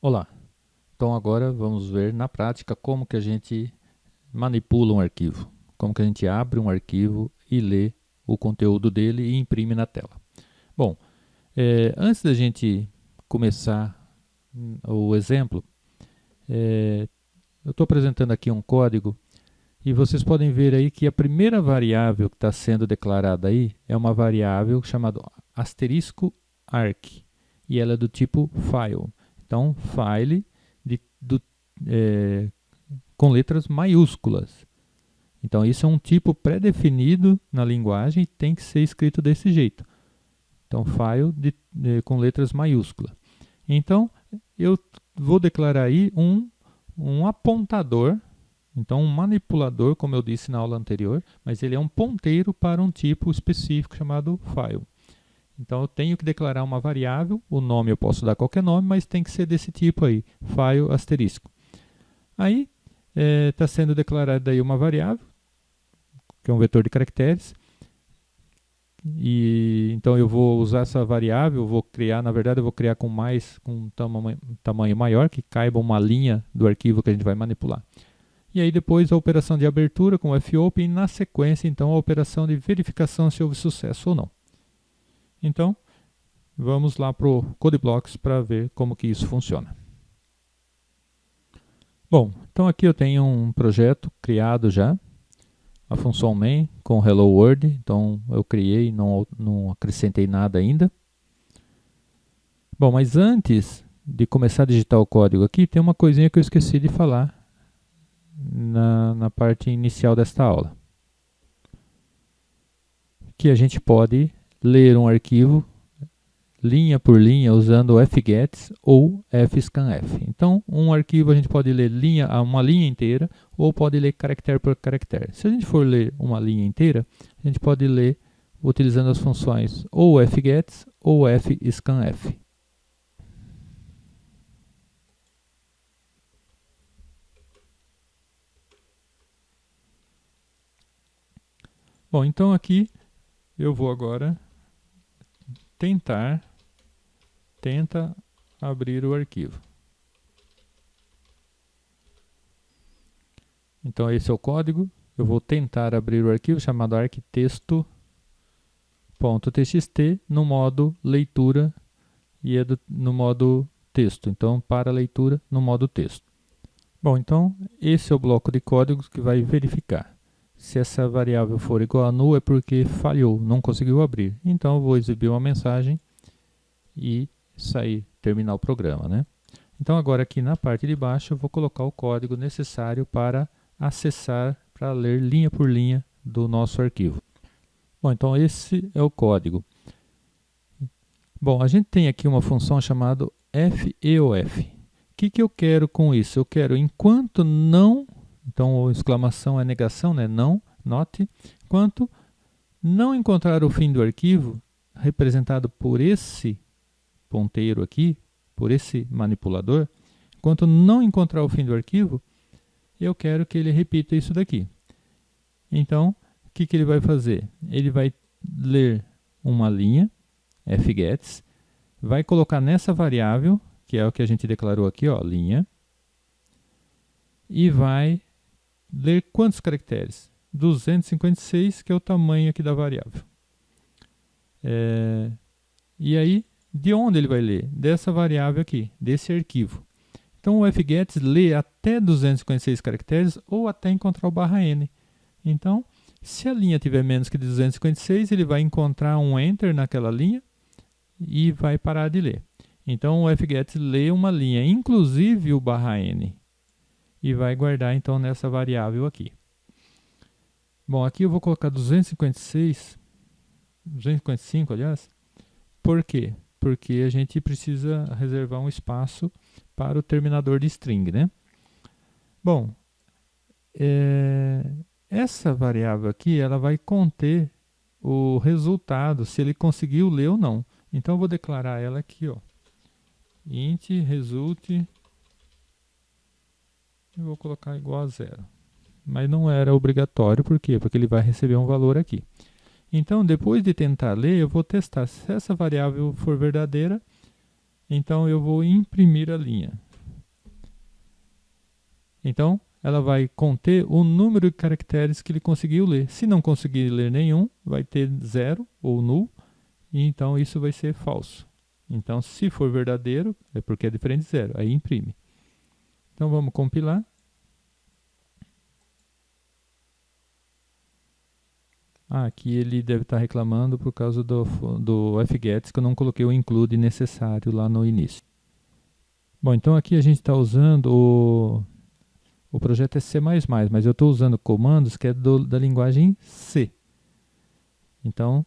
Olá, então agora vamos ver na prática como que a gente manipula um arquivo, como que a gente abre um arquivo e lê o conteúdo dele e imprime na tela. Bom, antes da gente começar o exemplo, eu estou apresentando aqui um código e vocês podem ver aí que a primeira variável que está sendo declarada aí é uma variável chamada asterisco arc e ela é do tipo file. Então, file é, com letras maiúsculas. Então, isso é um tipo pré-definido na linguagem e tem que ser escrito desse jeito. Então, file com letras maiúsculas. Então, eu vou declarar aí um apontador, então um manipulador, como eu disse na aula anterior, mas ele é um ponteiro para um tipo específico chamado file. Então, eu tenho que declarar uma variável, o nome eu posso dar qualquer nome, mas tem que ser desse tipo aí, file asterisco. Aí, está sendo declarada aí uma variável, que é um vetor de caracteres, e então eu vou usar essa variável, vou criar, na verdade eu vou criar com um tamanho maior, que caiba uma linha do arquivo que a gente vai manipular. E aí depois a operação de abertura com o fopen e na sequência então a operação de verificação se houve sucesso ou não. Então, vamos lá para o CodeBlocks para ver como que isso funciona. Bom, então aqui eu tenho um projeto criado já, a função main com hello world, então eu criei, não acrescentei nada ainda. Bom, mas antes de começar a digitar o código aqui, tem uma coisinha que eu esqueci de falar na parte inicial desta aula. Que a gente pode ler um arquivo linha por linha usando o fgets ou fscanf. Então, um arquivo a gente pode ler uma linha inteira ou pode ler caractere por caractere. Se a gente for ler uma linha inteira, a gente pode ler utilizando as funções ou fgets ou fscanf. Bom, então aqui eu vou agora tenta abrir o arquivo. Então esse é o código. Eu vou tentar abrir o arquivo chamado arquitexto.txt no modo leitura e é no modo texto. Então, para leitura no modo texto. Bom, então esse é o bloco de códigos que vai verificar. Se essa variável for igual a null é porque falhou, não conseguiu abrir. Então eu vou exibir uma mensagem e terminar o programa, né? Então agora aqui na parte de baixo eu vou colocar o código necessário para acessar, para ler linha por linha do nosso arquivo. Bom, então esse é o código. Bom, a gente tem aqui uma função chamada feof. O que eu quero com isso? Eu quero enquanto não, então a exclamação é negação, né? Não, not, enquanto não encontrar o fim do arquivo, representado por esse ponteiro aqui, por esse manipulador, enquanto não encontrar o fim do arquivo, eu quero que ele repita isso daqui. Então, o que ele vai fazer? Ele vai ler uma linha, fgets, vai colocar nessa variável, que é o que a gente declarou aqui, ó, linha, e vai ler quantos caracteres? 256, que é o tamanho aqui da variável. E aí, de onde ele vai ler? Dessa variável aqui, desse arquivo. Então o fgets lê até 256 caracteres ou até encontrar o /n. Então, se a linha tiver menos que 256, ele vai encontrar um enter naquela linha e vai parar de ler. Então o fgets lê uma linha, inclusive o /n, e vai guardar então nessa variável aqui. Bom, aqui eu vou colocar 255, aliás. Por quê? Porque a gente precisa reservar um espaço para o terminador de string, né? Bom, essa variável aqui, ela vai conter o resultado, se ele conseguiu ler ou não. Então eu vou declarar ela aqui, ó, int result, eu vou colocar igual a 0. Mas não era obrigatório, por quê? Porque ele vai receber um valor aqui. Então, depois de tentar ler, eu vou testar se essa variável for verdadeira. Então, eu vou imprimir a linha. Então, ela vai conter o número de caracteres que ele conseguiu ler. Se não conseguir ler nenhum, vai ter 0 ou null, e então isso vai ser falso. Então, se for verdadeiro, é porque é diferente de 0, aí imprime. Então, vamos compilar. Aqui ele deve estar reclamando por causa do fgets, que eu não coloquei o include necessário lá no início. Bom, então aqui a gente está usando o projeto é C++, mas eu estou usando comandos que é da linguagem C. Então,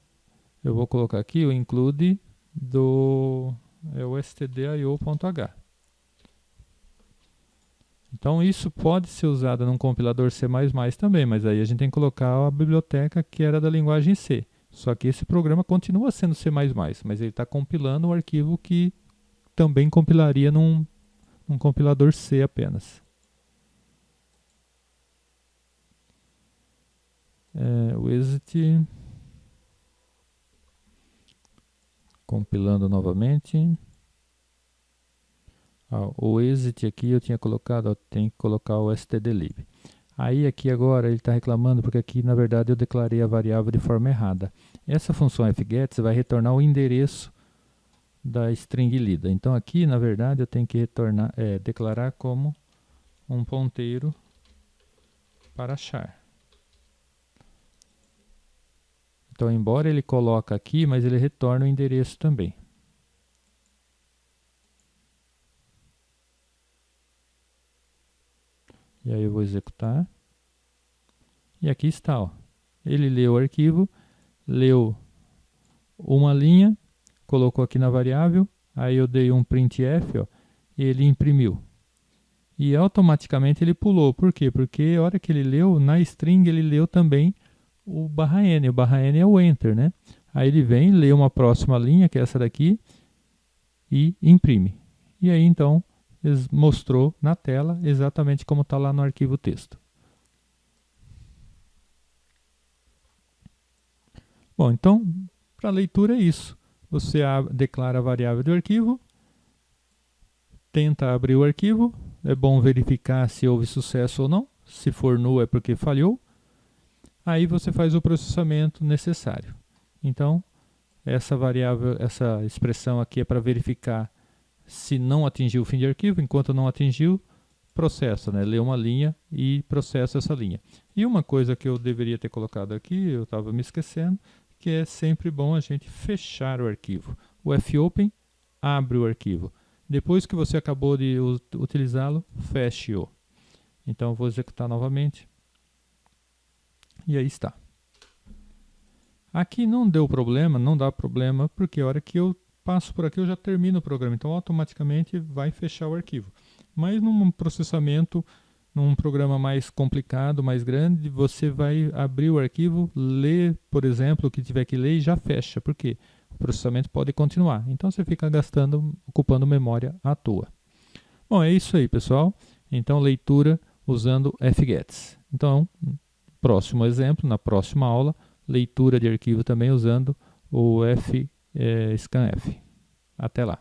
eu vou colocar aqui o include do o stdio.h. Então, isso pode ser usado num compilador C++ também, mas aí a gente tem que colocar a biblioteca que era da linguagem C. Só que esse programa continua sendo C++, mas ele está compilando o arquivo que também compilaria num compilador C apenas. O exit, compilando novamente. O exit aqui eu tinha colocado, tem que colocar o stdlib. Aí aqui agora ele está reclamando porque aqui na verdade eu declarei a variável de forma errada. Essa função fgets vai retornar o endereço da string lida. Então aqui na verdade eu tenho que declarar como um ponteiro para char. Então embora ele coloque aqui, mas ele retorna o endereço também. E aí eu vou executar. E aqui está, ó. Ele leu o arquivo, leu uma linha, colocou aqui na variável, aí eu dei um printf, ó, e ele imprimiu. E automaticamente ele pulou. Por quê? Porque a hora que ele leu, na string ele leu também o /n. O /n é o enter, né? Aí ele vem, lê uma próxima linha, que é essa daqui, e imprime. E aí então mostrou na tela exatamente como está lá no arquivo texto. Bom, então, para leitura é isso. Você declara a variável do arquivo, tenta abrir o arquivo, é bom verificar se houve sucesso ou não. Se for null é porque falhou. Aí você faz o processamento necessário. Então, essa variável, essa expressão aqui é para verificar se não atingiu o fim de arquivo. Enquanto não atingiu, processa, né? Lê uma linha e processa essa linha. E uma coisa que eu deveria ter colocado aqui, eu estava me esquecendo, que é sempre bom a gente fechar o arquivo. O fopen abre o arquivo. Depois que você acabou de utilizá-lo, feche-o. Então eu vou executar novamente. E aí está. Aqui não deu problema, não dá problema, porque a hora que eu passo por aqui eu já termino o programa. Então automaticamente vai fechar o arquivo. Mas num processamento, num programa mais complicado, mais grande, você vai abrir o arquivo, ler, por exemplo, o que tiver que ler e já fecha. Por quê? O processamento pode continuar. Então você fica ocupando memória à toa. Bom, é isso aí, pessoal. Então f usando fgets. Então, próximo exemplo, na próxima aula, leitura de arquivo também usando o scanf. Até lá.